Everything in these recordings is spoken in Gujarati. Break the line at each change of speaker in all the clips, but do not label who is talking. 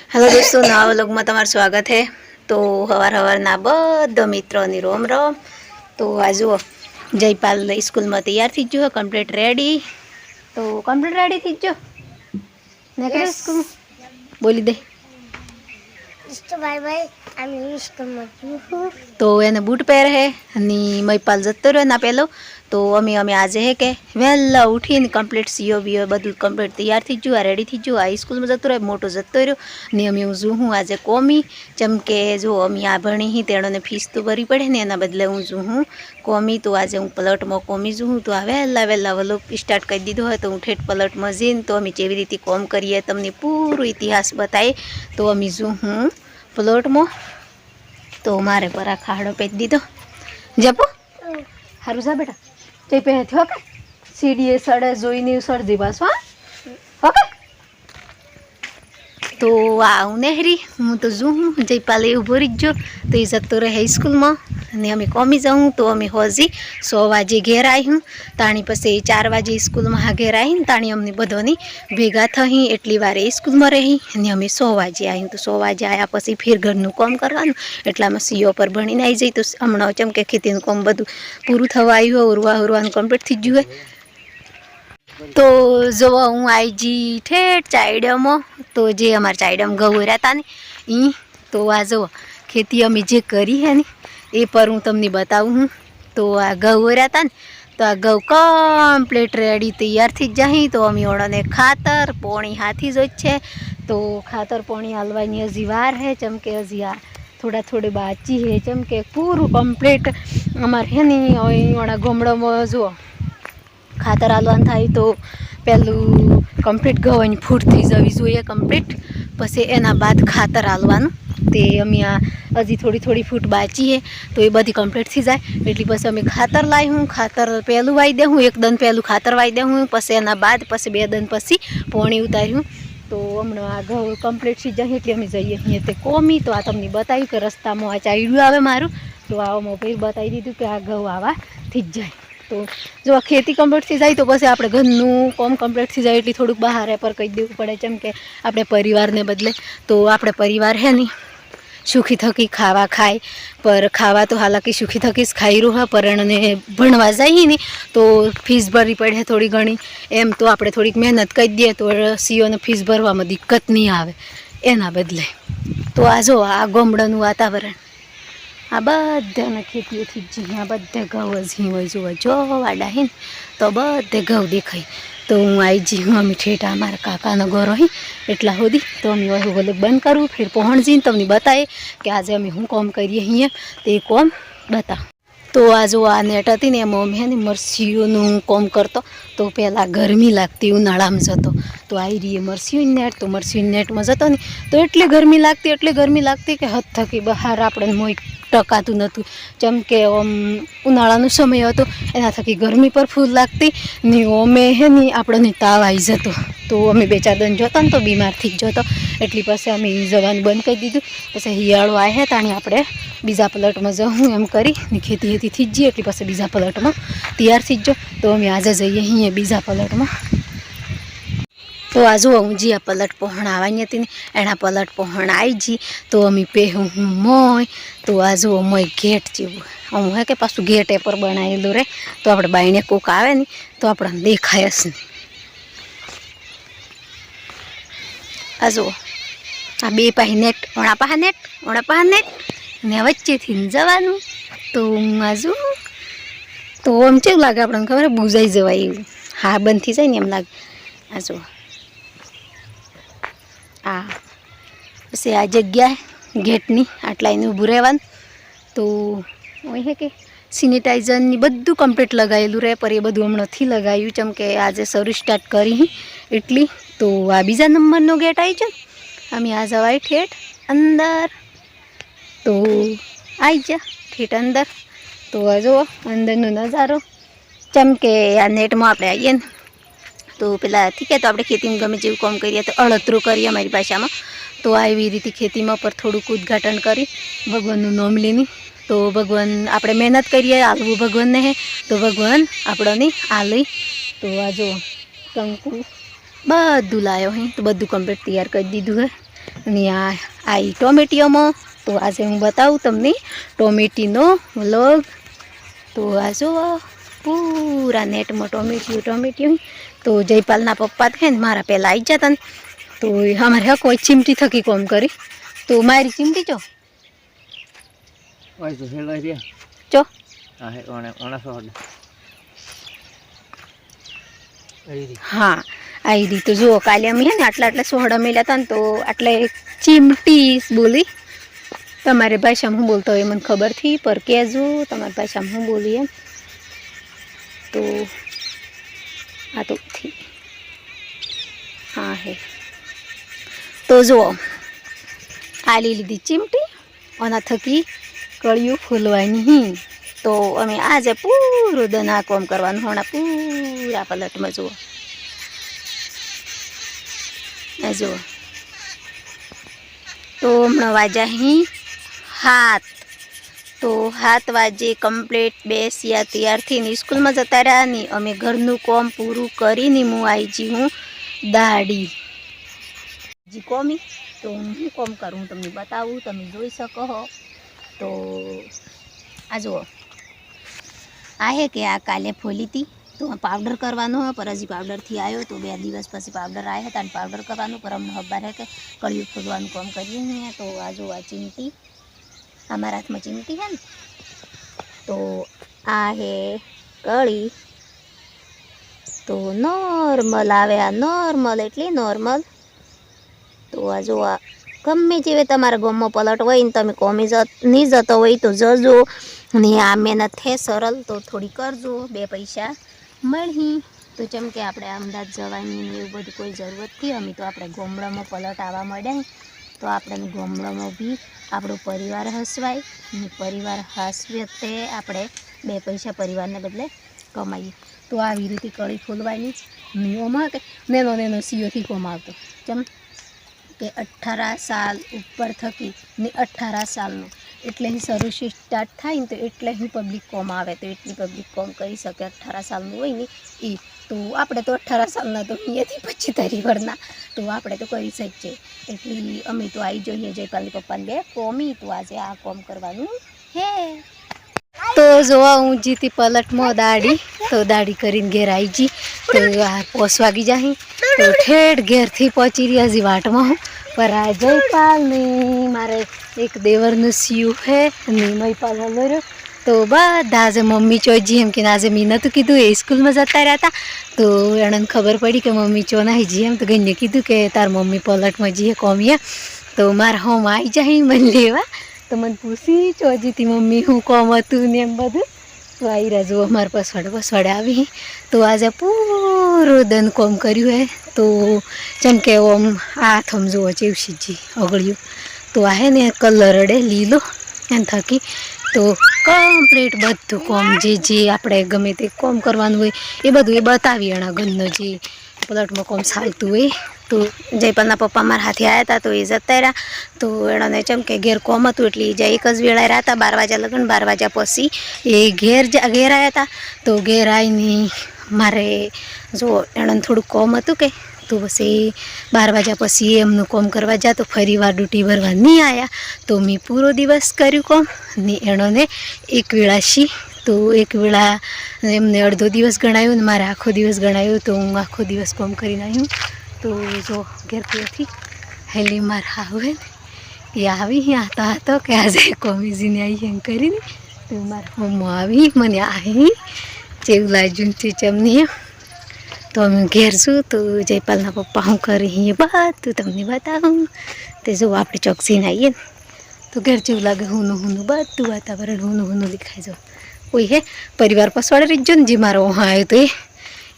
हेलो दोस्तों, नवा व्लॉग में तमार स्वागत है। तो हवार हवारना बधा मित्रों रोम रोम। तो आ जुओ जयपाल स्कूल में तैयार थी जो कम्प्लीट रेडी। तो कम्प्लीट रेडी थी जो निकले स्कूल बोली दे
बाय बाय स्कूल में
तो एने बूट पहरे है आणि मयपाल जतो रह्यो ना पेलो। तो अमी अमी आज है के वहेला उठीने कम्प्लीट सीओ बीओ बधु कम्प्लीट तैयार थी जो रेडी थी जो आ स्कूल में जतो रह्यो मोटो जतो रह्यो ने अमी हूँ जू हूँ आज कोमी चमके जो अमी आ भणी ही तेणोने फीस तो भरवी पड़े ने एना बदले हूँ जू हूँ कोमी। तो आज हूँ पलट में कोमी जू हूँ। तो आ वहेला वहेला व्लॉग स्टार्ट कर दीधो है। तो हूँ ठेठ पलट में जईने तो अमी केवी रीते कोम करीए तमने पूरो इतिहास बताए। तो अमी जू हूँ प्लॉट में। तो मारे पर आ खाड़ो पेच दीधो जपो हारू जा बेटा जई पे थयो के सीडीए सड़े जोईने सर्दी बस ओके। तो आऊ नेहरी हूँ तो जू हूँ जयपाल उभो रहीजो। तो ये जतो रहे स्कूल में ने अमी कमी जाऊँ। तो अमी हजी 100 वाजे घेर आई हूँ ताणी पछी 4 वाजे स्कूल में घेर आई ताणी अमने बधोनी भेगा थई एटली वारे स्कूल में रही ने अमी 100 वाजे आई। तो 100 वाजे आया पछी फिर घरनु काम करवानुं एटलामां सीओ पर भणीने आई जई। तो हमणां चमके खेतीनुं काम बधुं पूरुं थवा आव्युं उरवा उरवानुं कम्प्लीट थी गयुं है। तो जो हूँ आई जी ठेठ चायडम। तो जे अमार चायडम घऊ रहता ने ई तो आ जो खेती अमी जे करी है ने ए पर हूँ तमने बताऊँ हूँ। तो आ घऊ रहता ने तो आ घऊ कम्प्लीट रेडी तैयार थी जाही। तो अमी ओड़ने खातर पोणी हाथी जो छे। तो खातर पोणी हालवानी हजी वार है चमके हजी आ थोड़ा थोड़े बाची है चमके पूरू कम्प्लीट अमार है नहीं ओड़ा गोमड़ो में जुओ खातर हालवान थाय। तो पेलू कम्प्लीट घऊनी फूट थी जवी जोईए कम्प्लीट पछी एना बाद खातर हालवानुं। ते अमी आ हजी थोड़ी थोड़ी फूट बाची है तो ये बधी कम्प्लीट थी जाए एटली पछी अमी खातर लाई हूँ। खातर पेलू वाई देहूँ एक दन पेलू खातर वाई देहूँ पछी एना बाद पछी 2 दन पछी पोणी उतार्युं। तो हमणा आ घऊ कम्प्लीट थी जाए एटले अमी जईए अहींया ते कोमी। तो आ तमने बताव्युं के रस्ता में आ चायडुं आवे मारुं। तो आ मोबाइल बतावी दीधुं के आ घऊ आवा थी जाए। तो जो आ खेती कम्प्लीट थी जाए तो पछी आपणे घरनुं काम कम्प्लीट थी जाए एटली थोड़ुंक बहार पर कही देवुं पड़े चम के आपणे परिवार ने बदले। तो आपणे परिवार है नहीं सुखी थकी खावा खाय पर खावा तो हालांकि सुखी थकी ज खाई रह्यो है पर एने भणवा जाईए ने तो फीस भरवी पड़े थोड़ी घणी एम तो आपणे थोड़ीक मेहनत करी दीए तो सीओ ने फीस भरवामां दिक्कत नहीं आवे एना बदले। तो आ जो आ गामडानुं वातावरण आ बधाने खेतीओ थी जी आ बधे घऊ ज ही जो जो वाडा है तो बधे घऊ देखाय। तो हूँ आई जी हूँ अमी ठेठा अमारा काकानो घर ही एटला सुधी। तो अमी वही बोले बंद करूँ फिर पहुँच जईने तमने बताए कि आज अमी हूँ काम करीए अहींया ते काम बता। तो आ जो आ नेट हती ने एमां अमे है ने मरसीओनुं काम करतो। तो पहला गर्मी लागती उनाळामां जतो तो आई रही मरसीओनी नेट। तो मरसीओनी नेट में जतो ने तो एटली गर्मी लागती कि हद थकी बहार आपणे मोय टकातुं नहोतुं चमके उनाळानो समय हतो एना थकी गर्मी पर फूल लागती ने ओमे है ने आपणे ताव आई जतो। तो अमे 2-4 दिन जतो ने तो बीमार थी जतो एटली पछी अमे जवानुं बंद करी दीधुं। पछी हियाळो आवे ताणी आपणे बीजा प्लॉट में जऊँ एम करी ने खेती हेती थी जी एटली पछी बीजा प्लॉट में तैयार थी जो। तो अमे आज जईए अहींया बीजा प्लॉट में। तो आज हूँ जी आ पलट पहण आवानी थी एना पलट पहण आई जी। तो अमी पेहूँ हूँ मोय। तो आज मोय गेट जेवुं हूँ है कि पाछुं गेट पर बनावेलुं रे तो आपणे बायणे कोक आवे ने तो आपणे देखाय ज नहीं। आ जुओ आ बे पाही नेट ओणा पाहा नेट ने वच्चेथी जवानुं। तो हूँ आजू तो आम केवुं लागे आपणे खबर बुजाई जवाय एवुं हा बंद थी जाय ने एम लागे। आ जुओ आ पछी आ जग्या गेटनी आटला एने ऊभुं रहेवानुं। तो वही है कि सेनिटाइजर ने बधुं कम्प्लीट लगायेलुं रहे पर ए बधुं हमणां थी लगाव्युं चम के आज शरू स्टार्ट करी एटली। तो आ बीजा नंबरनो गेट आई गयो अमी आ जवाय ठेठ अंदर। तो आई जा ठेठ अंदर। तो आ जो अंदरनो नजारो चमके आ नेट में आपणे आवीए ने तो पेला ठीक है। तो आपणे खेती में गमे जेवुं काम करीए तो अळतरू करीए अमारी भाषामां। तो આવી રીતે ખેતીમાં પર થોડુંક ઉદ્ઘાટન કરી ભગવાનનું નામ લઈને તો ભગવાન આપણે મહેનત કરીએ આલવું ભગવાનને હે તો ભગવાન આપણને આલે। તો આ જો કંકુ બધું લાવ્યો હે તો બધું કમ્પ્લીટ તૈયાર કરી દીધું હે। અને આ ટોમેટીઓમાં તો આજે હું બતાવું તમને ટોમેટીનો વ્લોગ. તો આ જો પૂરા નેટમાં ટોમેટીઓ તો જયપાલના પપ્પા થાય ને મારા પહેલાં આવી જતા ને તો અમારે હા કોઈ ચીમટી થકી કોમ કરી તો મારી ચીમટી ચો ચો હા આવી રીતે જુઓ કાલે અમે હે ને આટલા સોહડા મેલ્યા હતા ને તો આટલે ચીમટી બોલી. તમારી ભાષામાં હું બોલતો હોય મને ખબર થી પર કહેજો તમારી ભાષામાં હું બોલી એમ. તો આ તો થી હા હે તો જુઓ આલી લીધી ચીમટી આના થકી કળિયું ફૂલવાની. તો અમે આજે પૂરું દન આ કોમ કરવાનું હોણા પૂરા પલટમાં જુઓ આ જુઓ. તો હમણાં વાજા અહીં 7 તો 7 વાગે કમ્પ્લીટ બેસ્યા ત્યારથી સ્કૂલમાં જતા રહ્યા ને અમે ઘરનું કોમ પૂરું કરીને હું આવી જી હું દાડી જી કોમી. તો હું કોમ કરું તમને બતાવું તમે જોઈ શકો હો. તો આ જુઓ આ હે કે આ કાલે ફોલી હતી તો પાવડર કરવાનો હોય પર હજી પાવડરથી આવ્યો તો 2 દિવસ પછી પાવડર આવ્યા હતા અને પાવડર કરવાનું પર અમને ખબર હે કે કળિયું ફોલવાનું કામ કરીએ ને. તો આ જો આ ચીમટી અમારા હાથમાં ચીમટી છે ને તો આ હે કળી. તો નોર્મલ આવે આ નોર્મલ એટલે નોર્મલ. તો આ જો આ ગમે જેવે તમારા ગામમાં પલટ હોય ને તમે કોમી નહીં જતો હોય તો જજો ને આ મહેનત છે સરળ તો થોડી કરજો 2 પૈસા મળી. તો જેમ કે આપણે અમદાવાદ જવાની ને એવું બધું કોઈ જરૂરત નથી. અમે તો આપણે ગામડામાં પલટ આવવા માંડ્યા તો આપણે ગામડામાં બી આપણો પરિવાર હસવાય ને પરિવાર હસવે તે આપણે 2 પૈસા પરિવારને બદલે કમાઈએ. તો આવી રીતે કળી ફૂલવાની નિયમમાં કે નેનો સીઓથી કોમ આવતો જેમ કે 18 સાલ ઉપર થકી ને 18 સાલનો એટલે અહીં સર્વિસ સ્ટાર્ટ થાય ને તો એટલે અહીં પબ્લિક કોમ આવે તો એટલી પબ્લિક કોમ કરી શકે 18 સાલનું હોય ને એ. તો આપણે તો 18 સાલના તો અહીંયાથી 25 વર્ષના તો આપણે તો કરી શકીએ. એટલે અમે તો આવી જોઈએ જયપાલની પપ્પાને 2 કોમી. તો આજે આ કોમ કરવાનું હે. તો જોવા હું જીતી પલટમાં દાડી તો દાડી કરીને ઘેર આવી જી તો આ 5 વાગી જાય તો ઠેઠ ઘેરથી પહોંચી રહ્યા હજી વાટમાં પર આ જયપાલ ને મારે એક દેવરનું સીયું હે ને મયપાલ હલો તો બધા આજે મમ્મી ચોજી એમ કે આજે મેં નહોતું કીધું એ સ્કૂલમાં જતા રહ્યા હતા તો એને ખબર પડી કે મમ્મી ચો નાહી જી એમ તો ગઈને કીધું કે તાર મમ્મી પલટમાં જઈએ કોમિયા તો મારા હોમ આવી જાય મને લેવા. તો મને પૂછી ચોજીતી મમ્મી હું કોમ હતું ને એમ બધું. તો આવી રહ્યા જુઓ અમારે પસવાડે આવી તો આજે પૂરું દન કોમ કર્યું હે. તો જેમ કે ઓમ હાથ આમ જુઓ ચેવસીજી ઓગળ્યું તો આ હે ને કલર અડે લીલો એમ થકી તો કમ્પ્લીટ બધું કોમ જે આપણે ગમે તે કોમ કરવાનું હોય એ બધું એ બતાવી એના ઘરનો જે પલટમાં કોમ ચાલતું હોય. તો જયપાલના પપ્પા મારા હાથે આવ્યા હતા તો એ જતા રહ્યા તો એણે જેમ કે ઘેર કોમ હતું એટલે એ જ્યાં એક જ વેળા રહ્યા હતા 12 વાગ્યા લગન 12 વાગ્યા પછી એ ઘેર આવ્યા હતા. તો ઘેર આવીને મારે જો એણે થોડુંક કોમ હતું કે તો પછી 12 વાગ્યા પછી એમનું કોમ કરવા જા તો ફરી વાર ડ્યુટી ભરવા નહીં આવ્યા તો મેં પૂરો દિવસ કર્યું કોમ ને એણે એક વેળા તો એક વેળા એમને અડધો દિવસ ગણાયું ને મારે આખો દિવસ ગણાયું તો હું આખો દિવસ કોમ કરીને આવ્યું. તો જો ઘેરથી હેલી મારા આવે ને એ આવી આતા હતો કે આજે કોમીજીને આવી એમ કરીને તો મારા મમ્મા આવી મને આવી જેવું લાગ્યું છે ચમની એમ. તો અમે ઘેર છું તો જયપાલના પપ્પા હું કરી બધું તમને બતાવું. તે જો આપણે ચોકસીને આવીએ ને તો ઘેર જેવું લાગે હુનું બધું વાતાવરણ હુનું દેખાય જો કોઈ હે પરિવાર પસવાડે રીતજો ને જે મારો વहाँ આવ્યો તો એ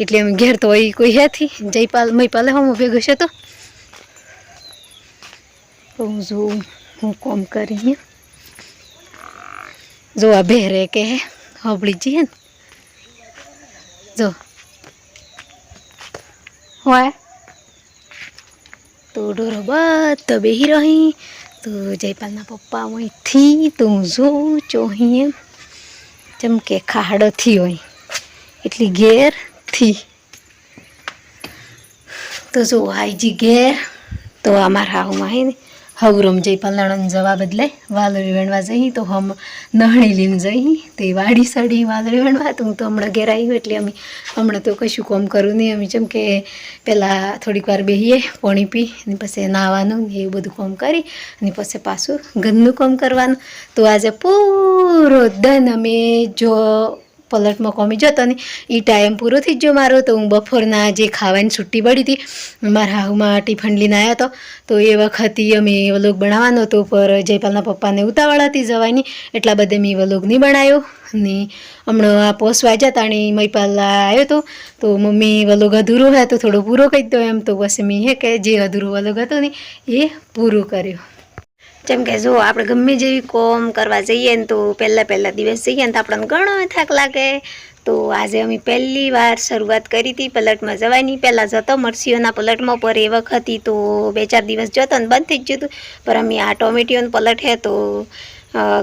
એટલે અમે ઘેર તો એ કોઈ હેથી મયપાલે હું ભેગો છે તો હું જોઉં હું કોમ કરી જો આ બેરે કે હબળી જઈએ ને જો હોય તો ડોરો બધો બેહી રહી. તો જયપાલના પપ્પા અહીંથી તો હું જોઉં ચોહી એમ જેમ કે ખાડોથી હોય એટલી ઘેરથી તો જો આઈજી ઘેર તો અમારા હાઉમાં હે ને હવરમ જયપાલ નણંદ જવા બદલે વાદળી વેણવા જઈ તો હમ નહણી લઈને જઈ તે વાડી સડી વાદળી વેણવા તો હું તો હમણાં ઘેર આવી એટલે અમે હમણાં તો કશું કામ કરું નહીં અમે જેમ કે પહેલાં થોડીક વાર બેસીએ પાણી પી અને પછી નાહવાનું ને એવું બધું કામ કરી અને પછી પાછું ઘરનું કામ કરવાનું. તો આજે પૂરો દન અમે જો પલટમાં કોમી જતો ને એ ટાઈમ પૂરો થઈ ગયો મારો. તો હું બપોરના જે ખાવાની છુટ્ટી પડી હતી મારા હાહુમાં ટિફિન લઈને આવ્યો હતો તો એ વખતે અમે વ્લોગ બનાવવાનો હતો પર જયપાલના પપ્પાને ઉતાવળ હતી જવાની એટલા બધે મેં વ્લોગ નહીં બનાવ્યો. અને હમણાં આ પોસવા જતા અને મયપાલ આવ્યો હતો તો મમ્મી વ્લોગ અધૂરો હોય તો થોડો પૂરો કરી દો એમ. તો પછી મેં હે કે જે અધૂરો વ્લોગ હતો ને એ પૂરો કર્યો. જેમ કે જો આપણે ગમે જેવી કોમ કરવા જઈએ ને તો પહેલા દિવસ જઈએ ને તો આપણને ઘણો થાક લાગે. તો આજે અમે પહેલી વાર શરૂઆત કરી હતી પલટમાં જવાની. પહેલાં જતો મરસીઓના પલટમાં પર એ વખતે તો 2-4 દિવસ જતો ને બંધ થઈ જ ગયું હતું. પર અમે આ ટોમેટીઓનું પલટ હે તો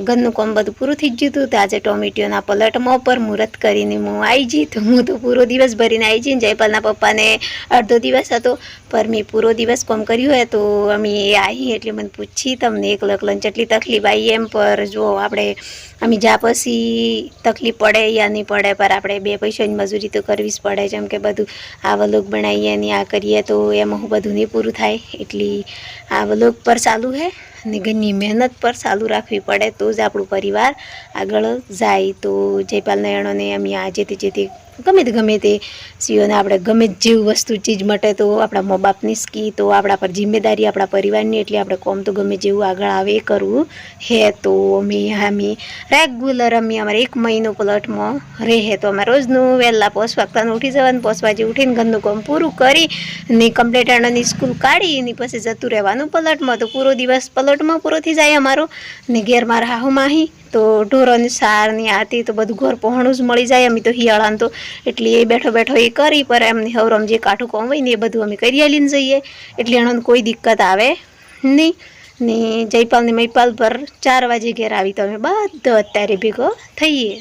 ઘરનું કામ બધું પૂરું થઈ જ ગયું હતું. તો આજે ટોમેટીઓના પલટમાં પર મુહૂર્ત કરીને હું આવી જઈ તો હું તો પૂરો દિવસ ભરીને આવી જઈને જયપાલના પપ્પાને અડધો દિવસ હતો પર મેં પૂરો દિવસ કામ કર્યું હોય તો અમે આવી એટલે મને પૂછી તમને એકલને જેટલી તકલીફ આવી એમ. પર જો આપણે અમે જ્યાં પછી તકલીફ પડે યા નહીં પડે પર આપણે 2 પૈસાની મજૂરી તો કરવી જ પડે. જેમ કે બધું આ વ્લોગ બનાવીએ ને આ કરીએ તો એમાં હું બધું નહીં પૂરું થાય એટલે આ વ્લોગ પર ચાલુ છે અને ઘરની મહેનત પર ચાલુ રાખવી પડે તો જ આપણું પરિવાર આગળ જાય. તો જયપાલ નયણોને અમે આ જે તે ગમે તે સીઓને આપણે ગમે જેવું વસ્તુ ચીજ માટે તો આપણા મા બાપની સ્કી તો આપણા પર જિમ્મેદારી આપણા પરિવારની એટલે આપણે કોમ તો ગમે જેવું આગળ આવે એ કરવું હે. તો અમે રેગ્યુલર અમારે 1 મહિનો પલટમાં રહે તો અમારે રોજનું વહેલા પોસવાગતાને ઉઠી જવાનું. પોસવાજે ઉઠીને ઘરનું કામ પૂરું કરી ને કમ્પ્લીટ એણોની સ્કૂલ કાઢી ને પછી જતું રહેવાનું પલટમાં. તો પૂરો દિવસ પલટમાં પૂરો થઈ જાય અમારો. ને ઘેર મારા હાહુ માહી તો ઢોરોની સારની આતી તો બધું ઘર પહોણું જ મળી જાય. અમે તો હિયાળાને તો એટલે એ બેઠો એ કરી પર એમની હવરમ જે કાઠું કામ હોય ને એ બધું અમે કરી લઈને જઈએ એટલે એનો કોઈ દિક્કત આવે નહીં. ને જયપાલ ને મયપાલ પર 4 વાગે ઘેર આવી તો અમે બધા અત્યારે ભેગો થઈએ.